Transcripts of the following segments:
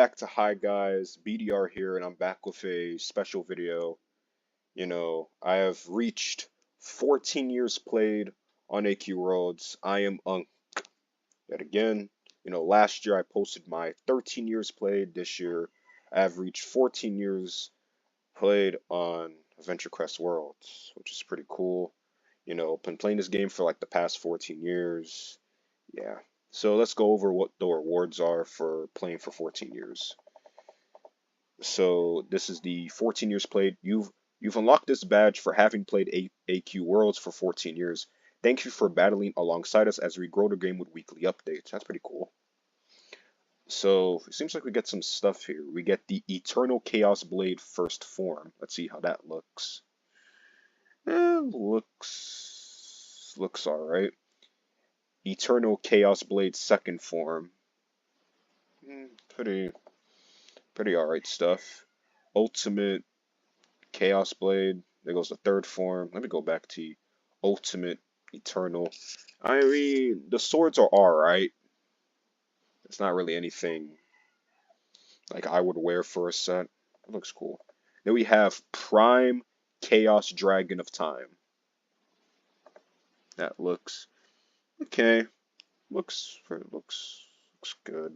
back to Hi Guys, BDR here, and I'm back with a special video. I have reached 14 years played on AQ Worlds. I am Unk yet again. Last year I posted my 13 years played. This year I have reached 14 years played on Adventure Quest Worlds, which is pretty cool. Been playing this game for like the past 14 years. Yeah. So let's go over what the rewards are for playing for 14 years. So this is the 14 years played. You've unlocked this badge for having played AQ Worlds for 14 years. Thank you for battling alongside us as we grow the game with weekly updates. That's pretty cool. So it seems like we get some stuff here. We get the Eternal Chaos Blade first form. Let's see how that looks. Looks alright. Eternal Chaos Blade second form. Pretty alright stuff. Ultimate Chaos Blade. There goes the third form. Let me go back to Ultimate Eternal. I mean, the swords are alright. It's not really anything like I would wear for a set. It looks cool. Then we have Prime Chaos Dragon of Time. That looks okay. Looks good.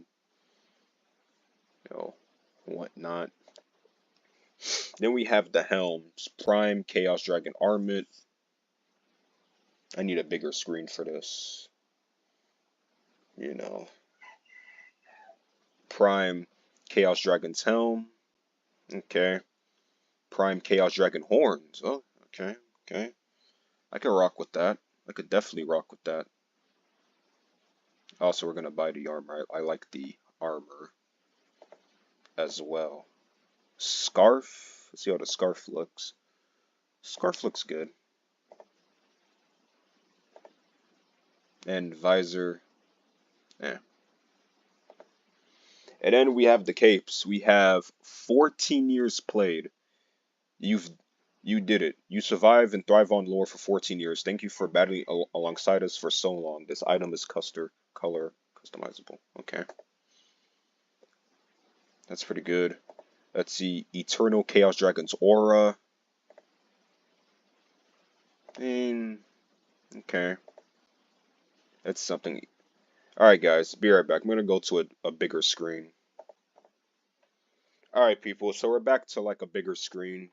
Whatnot. Then we have the Helms, Prime Chaos Dragon Armament. I need a bigger screen for this. Prime Chaos Dragon's Helm. Okay. Prime Chaos Dragon Horns. Oh, okay. I can rock with that. I could definitely rock with that. Also, we're gonna buy the armor. I like the armor as well. Scarf. Let's see how the scarf looks. Scarf looks good. And visor. And then we have the capes. We have 14 years played. You did it. You survive and thrive on lore for 14 years. Thank you for battling alongside us for so long. This item is color customizable. Okay. That's pretty good. Let's see. Eternal Chaos Dragon's Aura. Okay. That's something. Alright guys, be right back. I'm gonna go to a bigger screen. Alright people, so we're back to like a bigger screen.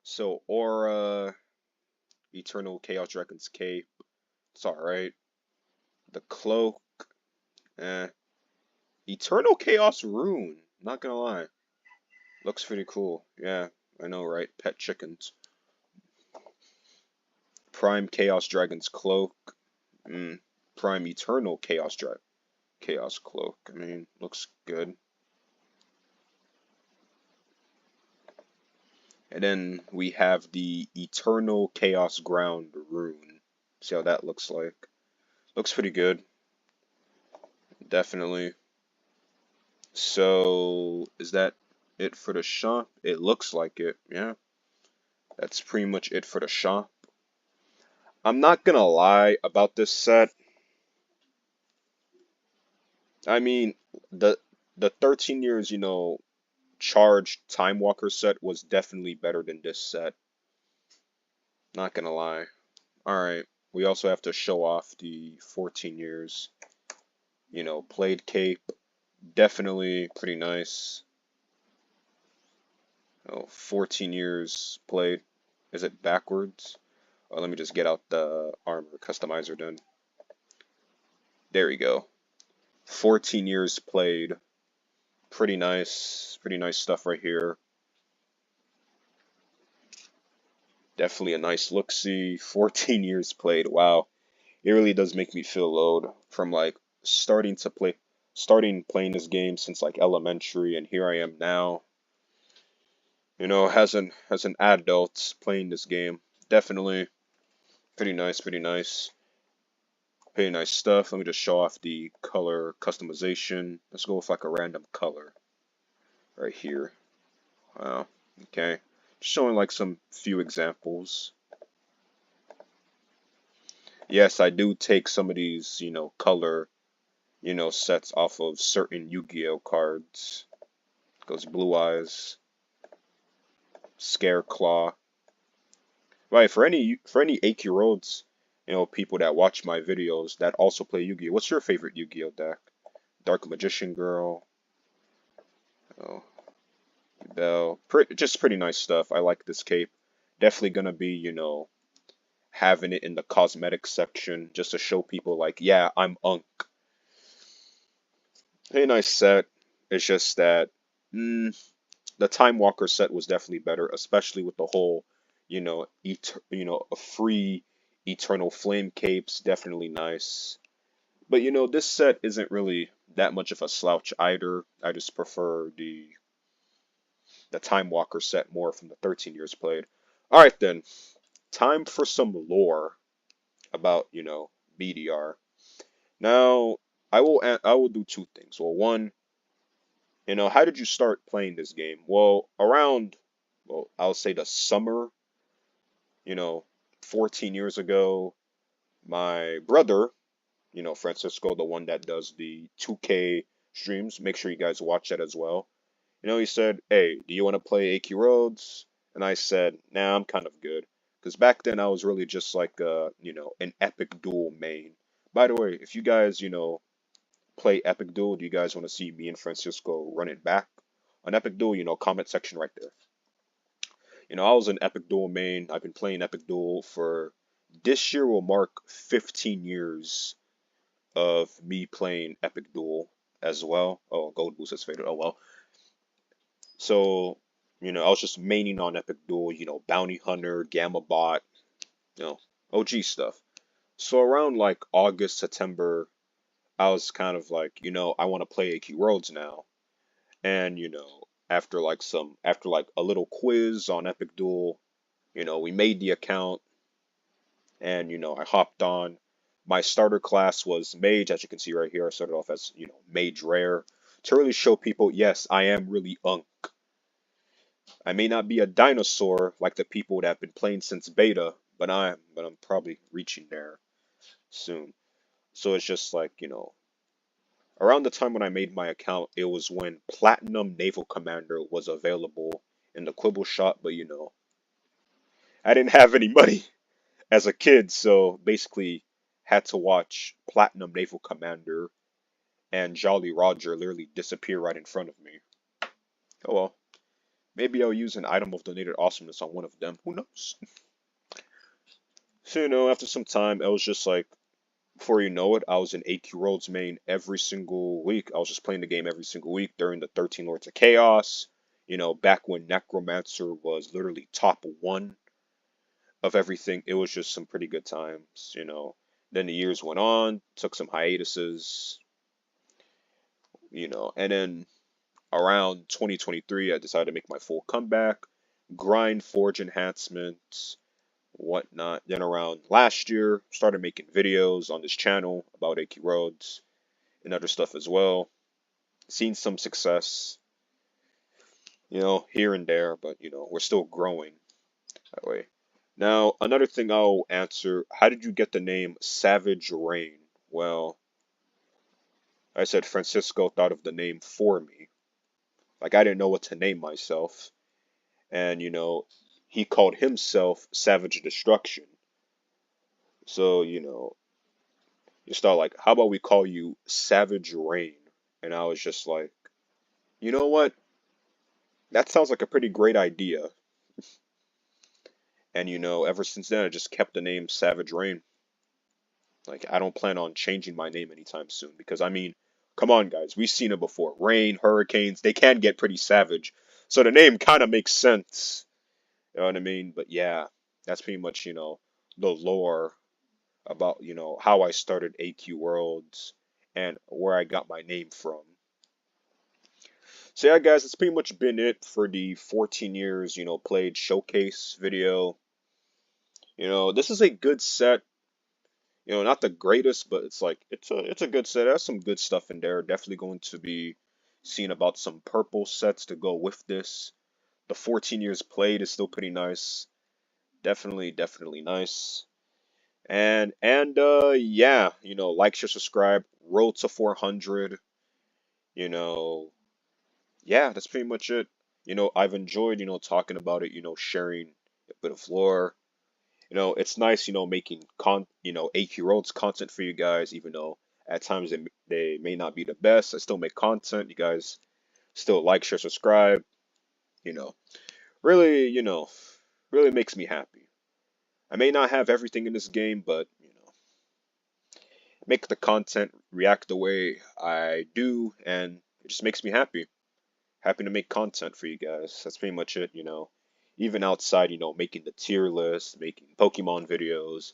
So Aura, Eternal Chaos Dragon's Cape, it's alright. The Cloak, Eternal Chaos Rune, not gonna lie. Looks pretty cool. Yeah, I know, right? Pet chickens. Prime Chaos Dragon's Cloak. Prime Eternal Chaos Cloak. I mean, looks good. And then we have the Eternal Chaos Ground Rune. See how that looks like. Looks pretty good. Definitely. So, is that it for the shop? It looks like it, yeah. That's pretty much it for the shop. I'm not gonna lie about this set. I mean, the 13 years, charged Time Walker set was definitely better than this set. Not gonna lie. Alright, we also have to show off the 14 years, played cape. Definitely pretty nice. 14 years played. Is it backwards? Oh, let me just get out the armor customizer done. There we go. 14 years played. Pretty nice stuff right here. Definitely a nice look-see. 14 years played. Wow. It really does make me feel old from like starting playing this game since like elementary, and here I am now. As an adult playing this game. Definitely pretty nice stuff. Let me just show off the color customization. Let's go with like a random color right here. Wow. Okay. Just showing like some few examples. Yes, I do take some of these, color sets off of certain Yu-Gi-Oh cards. Goes Blue Eyes, Scareclaw. Right, for any AQ people that watch my videos that also play Yu-Gi-Oh, what's your favorite Yu-Gi-Oh deck? Dark Magician Girl, oh, Bell, just pretty nice stuff. I like this cape. Definitely gonna be, having it in the cosmetic section just to show people like, yeah, I'm Unk. Pretty nice set. It's just that the Time Walker set was definitely better, especially with the whole, a free Eternal Flame capes. Definitely nice. But this set isn't really that much of a slouch either. I just prefer the Time Walker set more from the 13 years played. All right then, time for some lore about BDR. Now, I will do two things. Well, one, how did you start playing this game? Well, I'll say the summer, you know, 14 years ago, my brother, Francisco, the one that does the 2K streams, make sure you guys watch that as well. He said, "Hey, do you want to play AQ Roads?" And I said, "Nah, I'm kind of good." Because back then I was really just like, an Epic Duel main. By the way, if you guys, play Epic Duel, do you guys want to see me and Francisco run it back on Epic Duel? Comment section right there. I was an Epic Duel main. I've been playing Epic Duel for this year will mark 15 years of me playing Epic Duel as well. Oh, Gold Boost has faded. Oh well. So, I was just maining on Epic Duel, Bounty Hunter, Gamma Bot, you know, OG stuff. So around like August, September, I was kind of like, I want to play AQ Worlds now. And, after like a little quiz on Epic Duel, we made the account and, I hopped on. My starter class was Mage, as you can see right here. I started off as, Mage Rare to really show people, yes, I am really Unk. I may not be a dinosaur like the people that have been playing since beta, but I'm probably reaching there soon. So it's just like, around the time when I made my account, it was when Platinum Naval Commander was available in the Quibble shop, but I didn't have any money as a kid, so basically had to watch Platinum Naval Commander and Jolly Roger literally disappear right in front of me. Oh well, maybe I'll use an item of donated awesomeness on one of them. Who knows? So after some time, I was just like, before you know it, I was in AQ Worlds main every single week. I was just playing the game every single week during the 13 Lords of Chaos. Back when Necromancer was literally top one of everything. It was just some pretty good times. Then the years went on, took some hiatuses, and then around 2023, I decided to make my full comeback, grind Forge enhancements, whatnot. Then around last year, started making videos on this channel about AQ Roads and other stuff as well. Seen some success, here and there, but we're still growing that way. Now, another thing I'll answer, how did you get the name Savage Rain? Well, I said Francisco thought of the name for me. Like I didn't know what to name myself. And he called himself Savage Destruction. So, you start like, how about we call you Savage Rain? And I was just like, you know what? That sounds like a pretty great idea. And ever since then, I just kept the name Savage Rain. Like, I don't plan on changing my name anytime soon because, I mean, come on, guys, we've seen it before. Rain, hurricanes, they can get pretty savage. So the name kind of makes sense. You know what I mean? But yeah, that's pretty much, the lore about, how I started AQ Worlds and where I got my name from. So yeah, guys, that's pretty much been it for the 14 years, played showcase video. This is a good set. Not the greatest, but it's like it's a good set. There's some good stuff in there. Definitely going to be seeing about some purple sets to go with this. The 14 years played is still pretty nice. Definitely, definitely nice. Yeah, like, share, subscribe, road to 400, you know, yeah, that's pretty much it. I've enjoyed, talking about it, sharing a bit of lore. It's nice, making AQ Roads content for you guys, even though at times they may not be the best. I still make content. You guys still like, share, subscribe, you know. Really, really makes me happy. I may not have everything in this game, but make the content react the way I do, and it just makes me happy. Happy to make content for you guys. That's pretty much it, Even outside, making the tier list, making Pokemon videos,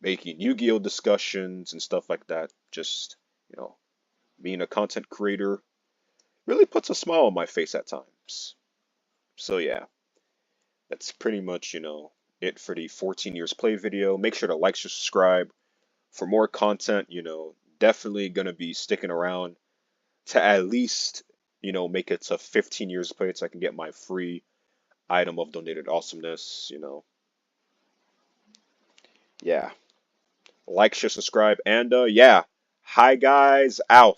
making Yu-Gi-Oh discussions and stuff like that. Just, you know, being a content creator really puts a smile on my face at times. So yeah, that's pretty much, it for the 14 years play video. Make sure to like, subscribe for more content, definitely gonna be sticking around to at least, make it to 15 years played so I can get my free item of donated awesomeness. Yeah. Like, share, subscribe, and yeah. Hi guys, out.